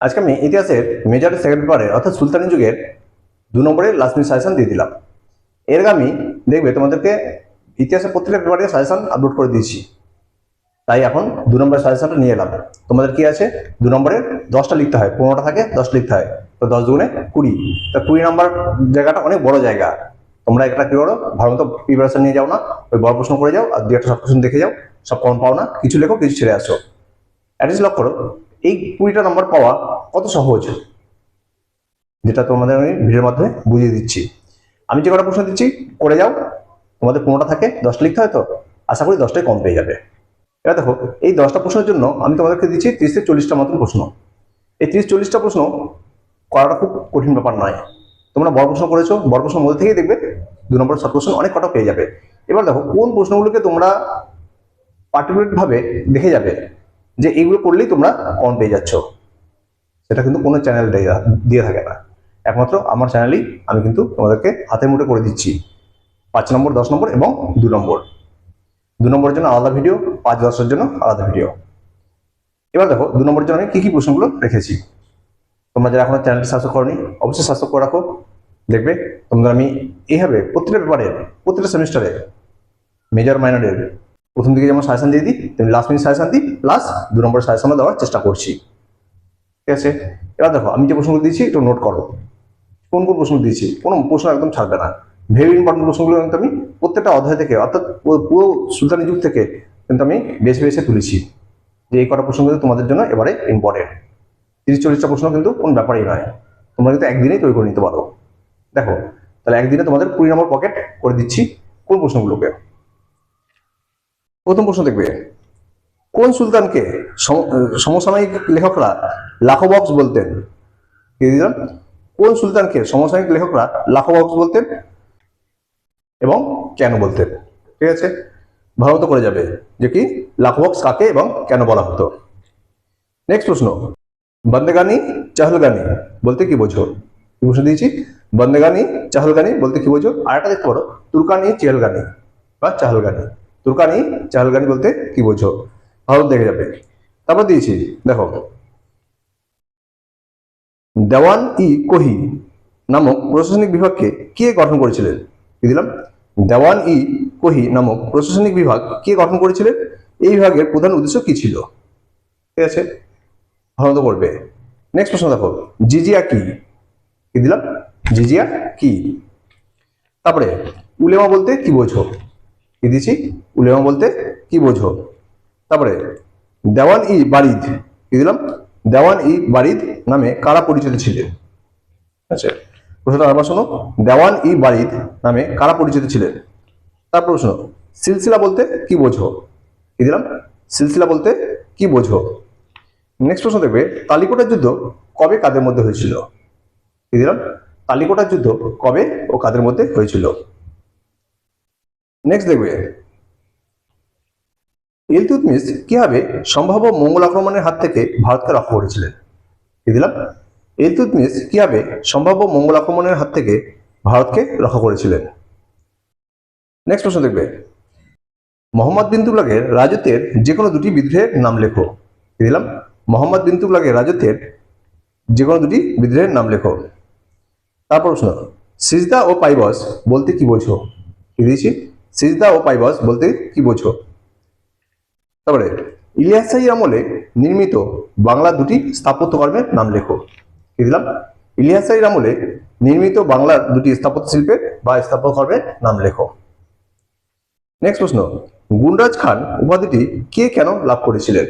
আজকে আমি ইতিহাসের মেজর সেকেন্ড পেপারে অর্থাৎ সুলতানি যুগের 2 নম্বরের লাস্ট মিনিট সাজেশন দিয়ে দিলাম। এর আগে আমি দেখবে তোমাদেরকে ইতিহাসের প্রত্যেকটা পেপারে সাজেশন আপলোড করে দিয়েছি, তাই এখন 2 নম্বরের সাজেশনটা নিয়ে এলাম। তোমাদের কি আছে, 2 নম্বরের 10টা লিখতে হয়, 15টা থাকে 10 লিখতে হয়, তো 10 দুগুণে 20। তা 20 নম্বর জায়গাটা অনেক বড় জায়গা, তোমরা একটা কি করো, ভালো মতো প্রিপারেশন নিয়ে যাও না, ওই বড় প্রশ্ন করে যাও আর 2-একটা শর্ট প্রশ্ন দেখে যাও, সব কমন পাও না, কিছু লেখো কিছু ছেড়ে আসো। অ্যাটলিস্ট লক্ষ্য করো এই 20টা নম্বর পাওয়া কত সহজ, যেটা তোমাদের আমি ভিডিওর মাধ্যমে বুঝিয়ে দিচ্ছি। আমি যে কটা প্রশ্ন দিচ্ছি করে যাও, তোমাদের 15টা থাকে 10টা লিখতে হয়, তো আশা করি 10টাই কম পেয়ে যাবে। এবার দেখো, এই 10টা প্রশ্নের জন্য আমি তোমাদেরকে দিচ্ছি 30 থেকে 40টা মতন প্রশ্ন। এই 30-40টা প্রশ্ন করাটা খুব কঠিন ব্যাপার নয়। তোমরা বড় প্রশ্ন করেছো, বড় প্রশ্নের মধ্যে থেকেই দেখবে 2 নম্বর শর্ট প্রশ্ন অনেক কটা পেয়ে যাবে। এবার দেখো কোন প্রশ্নগুলোকে তোমরা পার্টিকুলার ভাবে দেখে যাবে যে এইগুলো করলেই তোমরা কম পেয়ে যাচ্ছ, সেটা কিন্তু কোনো চ্যানেল দিয়ে থাকে না, একমাত্র আমার চ্যানেলেই আমি কিন্তু তোমাদেরকে হাতের মুঠে করে দিচ্ছি। 5 নম্বর, 10 নম্বর এবং 2 নম্বর। 2 নম্বরের জন্য আলাদা ভিডিও, 5-10-এর জন্য আলাদা ভিডিও। এবার দেখো 2 নম্বরের জন্য আমি কি কি প্রশ্নগুলো রেখেছি। তোমরা যারা এখনো চ্যানেলটি সাবস্ক্রাইব করোনি অবশ্যই সাবস্ক্রাইব করে রাখো। দেখবে তোমরা আমি এইভাবে প্রত্যেকটা পেপারের প্রত্যেকটা সেমিস্টারে মেজর মাইনরের প্রথম দিকে যেমন সাজেশন দিয়ে দিই, তেমনি লাস্ট মিনিট সাজেশন দিই, প্লাস 2 নম্বরের সাজেশন দেওয়ার চেষ্টা করছি। ঠিক আছে, এবার দেখো আমি যে প্রশ্নগুলো দিয়েছি একটু নোট করো, কোন কোন প্রশ্ন দিয়েছি, কোনো প্রশ্ন একদম ছাড়বে না। ভেরি ইম্পর্টেন্ট প্রশ্নগুলো কিন্তু আমি প্রত্যেকটা অধ্যায় থেকে অর্থাৎ পুরো সুলতানি যুগ থেকে কিন্তু আমি বেছে বেছে তুলেছি, যে এই কটা প্রশ্ন কিন্তু তোমাদের জন্য এবারে ইম্পর্টেন্ট। 30-40টা প্রশ্ন কিন্তু কোন ব্যাপারই নয়, তোমরা কিন্তু একদিনেই তৈরি করে নিতে পারো। দেখো তাহলে একদিনে তোমাদের 20 নম্বর পকেট করে দিচ্ছি কোন প্রশ্নগুলোকে। প্রথম প্রশ্ন দেখবে, কোন সুলতানকে সমসাময়িক লেখকরা লাখো বক্স বলতেন? কি দিলাম, কোন সুলতানকে সমসাময়িক লেখকরা লাখো বক্স বলতেন এবং কেন বলতেন? ঠিক আছে, ভালো মতো করে যাবে যে কি লাখো বক্স কাকে এবং কেন বলা হতো। নেক্সট প্রশ্ন, বন্দেগানি চাহলগানি বলতে কি বোঝো? কি প্রশ্ন দিয়েছি, বন্দেগানি চাহলগানি বলতে কি বোঝো? আর একটা দেখতে পারো, তুর্কানি চেহলগানি বা চাহলগানি। তুর্কানি চাহলগানি বলতে কি বোঝো? ভালো দেখে যাবে। তারপর দিয়েছি দেখো, দেওয়ান ই কোহি নামক প্রশাসনিক বিভাগকে কে গঠন করেছিলেন? কি দিলাম, দেওয়ান ই কোহি নামক প্রশাসনিক বিভাগ কে গঠন করেছিলেন? এই বিভাগের প্রধান উদ্দেশ্য কি ছিল? ঠিক আছে, ভালো মতো করবে। নেক্সট প্রশ্ন দেখো, জিজিয়া কি? কি দিলাম, জিজিয়া কি? তারপরে উলেমা বলতে কি বোঝো? কি দিয়েছি, উলেমা বলতে কি বোঝো? তারপরে দেওয়ান ই বারিদ, কি দিলাম, দেওয়ান ই বারিদ নামে কারা পরিচিত ছিলেন? আচ্ছা, প্রশ্নটা আবার শোনো, দেওয়ান ই বারিদ নামে কারা পরিচিত ছিলেন? তারপর প্রশ্ন, সিলসিলা বলতে কি বোঝো? কি দিলাম, সিলসিলা বলতে কি বোঝো? নেক্সট প্রশ্ন দেখবে, তালিকোটার যুদ্ধ কবে কাদের মধ্যে হয়েছিল? কি দিলাম, তালিকোটার যুদ্ধ কবে ও কাদের মধ্যে হয়েছিল? নেক্সট দেখবে, ইলতুৎমিশ কিভাবে সম্ভাব্য মঙ্গল আক্রমণের হাত থেকে ভারতকে রক্ষা করেছিলেন? কি দিলাম, ইলতুৎমিশ কিভাবে সম্ভাব্য মঙ্গল আক্রমণের হাত থেকে ভারতকে রক্ষা করেছিলেন? নেক্সট প্রশ্ন দেখবে, মোহাম্মদ বিন তুগলকের রাজত্বের যে কোনো দুটি বিদ্রোহের নাম লেখো। কি দিলাম, মোহাম্মদ বিন তুগলকের রাজত্বের যে কোনো দুটি বিদ্রোহের নাম লেখো। তারপর প্রশ্ন, সিজদা ও পাইবস বলতে কি বোঝো? কি দিয়েছি, সিজদা ও পাইবস বলতে কি বোঝো? তারপরে ইলিয়াস শাহী আমলে নির্মিত বাংলা দুটি স্থাপত্যকর্মের নাম লেখো। কি দিলাম, ইলিয়াস শাহীর আমলে নির্মিত বাংলার দুটি স্থাপত্য শিল্পের বা স্থাপত্যকর্মের নাম লেখো। নেক্সট প্রশ্ন, গুণরাজ খান উপাধিটি কে কেন লাভ করেছিলেন?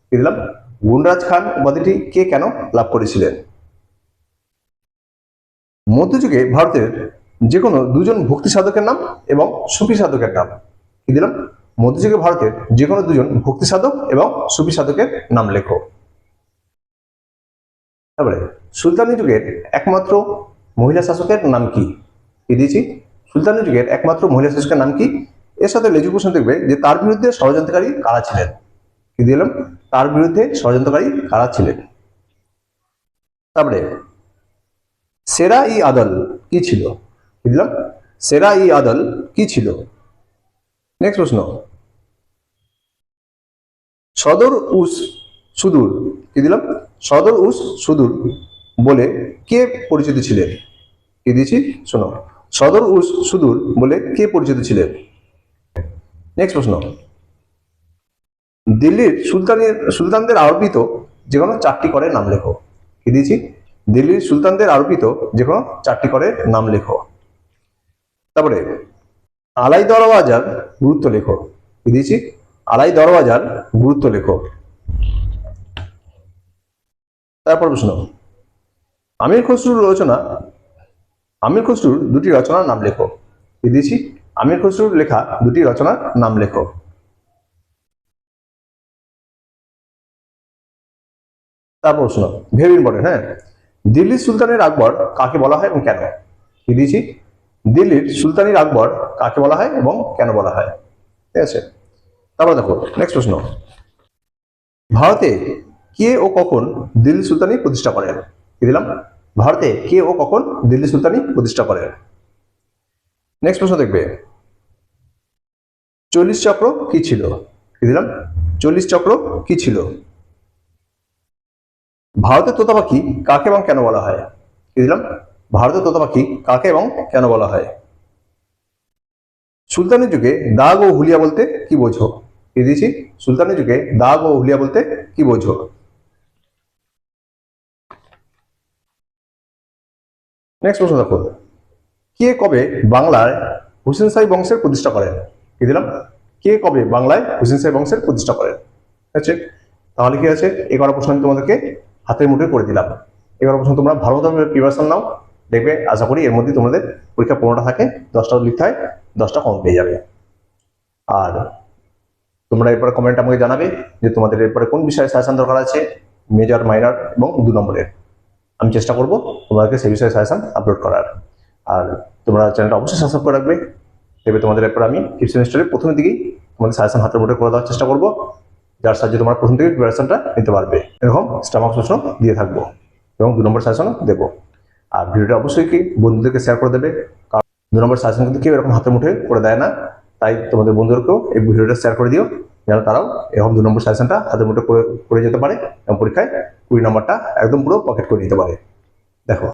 কি দিলাম, গুণরাজ খান উপাধিটি কে কেন লাভ করেছিলেন? মধ্যযুগে ভারতের যে কোনো দুজন ভক্তি সাধকের নাম এবং সুফি সাধকের নাম। কি দিলাম, মধ্যযুগে ভারতের যে কোনো দুজন ভক্তি সাধক এবং সুফি সাধকের নাম লেখো। তারপরে সুলতানি যুগের একমাত্র মহিলা শাসকের নাম কি? কি দিয়েছি, সুলতানি যুগের একমাত্র মহিলা শাসকের নাম কি? এর সাথে লেজু প্রশ্ন দেখবে যে তার বিরুদ্ধে ষড়যন্ত্রকারী কারা ছিলেন? কি দিলাম, তার বিরুদ্ধে ষড়যন্ত্রকারী কারা ছিলেন? তারপরে সেরা ই আদল কি ছিল? কি দিলাম, সেরা ই আদল কি ছিল? নেক্সট প্রশ্ন, সদর উস সুদূর, কি দিলাম, সদর উস সুদূর বলে কে পরিচিত ছিলেন? কি দিয়েছি শোনো, সদর উস সুদূর বলে কে পরিচিত ছিলেন। নেক্সট প্রশ্ন, দিল্লির সুলতানদের আরোপিত যে কোনো 4টি করের নাম লেখো। কি দিয়েছি, দিল্লির সুলতানদের আরোপিত যে কোনো 4টি করের নাম লেখো। তারপরে আলাই দরওয়াজার গুরুত্ব লেখো। কি দিয়েছি, আলাই দরওয়াজার গুরুত্ব লেখো। তারপর প্রশ্ন, আমির খসরুর দুটি রচনার নাম লেখো। কি দিয়েছি, আমির খসরুর লেখা দুটি রচনার নাম লেখো। তারপর প্রশ্ন, ভেরি ইম্পর্টেন্ট, হ্যাঁ, দিল্লির সুলতানের আকবর কাকে বলা হয় এবং কেন? কি দিয়েছি, দিল্লির সুলতানের আকবর কাকে বলা হয় এবং কেন বলা হয়। ঠিক আছে, তারপর দেখো নেক্সট প্রশ্ন, ভারতে কে ও কখন দিল্লি সুলতানি প্রতিষ্ঠা করেন? কি দিলাম, ভারতে কে ও কখন দিল্লি সুলতানি প্রতিষ্ঠা করেন। নেক্সট প্রশ্ন দেখবে, 40 চক্র কি ছিল? কি দিলাম, 40 চক্র কি ছিল। ভারতের তোতা পাখি কাকে এবং কেন বলা হয়? কি দিলাম, ভারতের তোতা পাখি কাকে এবং কেন বলা হয়। সুলতানের যুগে দাগ ও হুলিয়া বলতে কি বোঝো? কি দিয়েছি, সুলতানের যুগে দাগ ও হুলিয়া বলতে কি বোঝো। নেক্সট প্রশ্ন দেখো, কে কবে বাংলায় হুসেন শাহী বংশের প্রতিষ্ঠা করেন? কি দিলাম, কে কবে বাংলায় হুসেন শাহী বংশের প্রতিষ্ঠা করেন। ঠিক আছে, তাহলে কি আছে, 11 প্রশ্ন আমি তোমাদেরকে হাতের মুঠোয় করে দিলাম। 11 প্রশ্ন তোমরা ভালো ভাবে প্রিপারেশন নাও, দেখবে আশা করি এর মধ্যে তোমাদের পরীক্ষা 15টা থাকে, 10টা লিখতে হয়, 10টা কম পেয়ে যাবে। আর তোমরা এরপরে কমেন্ট আমাকে জানাবে যে তোমাদের এরপরে কোন বিষয়ে সাজেশন দরকার আছে, মেজর, মাইনর এবং 2 নম্বরের। আমি চেষ্টা করব তোমাদেরকে সেই বিষয়ে সাজেশন আপলোড করার। আর তোমরা চ্যানেলটা অবশ্যই সাবস্ক্রাইব করে রাখবে, দেখবে তোমাদের এরপর আমি 5th সেমিস্টারের প্রথমের দিকেই তোমাদের সাজেশন হাতের মুঠোয় করে দেওয়ার চেষ্টা করব, যার সাহায্যে তোমরা প্রথম থেকে প্রিপারেশনটা নিতে পারবে। এরকম স্টামাক প্রশ্ন দিয়ে থাকবো এবং 2 নম্বর সাজেশনও দেবো। আর ভিডিওটা অবশ্যই কি বন্ধুদেরকে শেয়ার করে দেবে, কারণ 2 নম্বর সাজেশন কিন্তু কেউ এরকম হাতের মুঠোয় করে দেয় না, তাই তোমাদের বন্ধুদেরকেও এই ভিডিওটা শেয়ার করে দিও, যেন তারাও এরকম 2 নম্বর সাজেশনটা হাতের মুঠোয় করে যেতে পারে এবং পরীক্ষায় 20 নম্বরটা একদম পুরো পকেট করে নিতে পারে। দেখো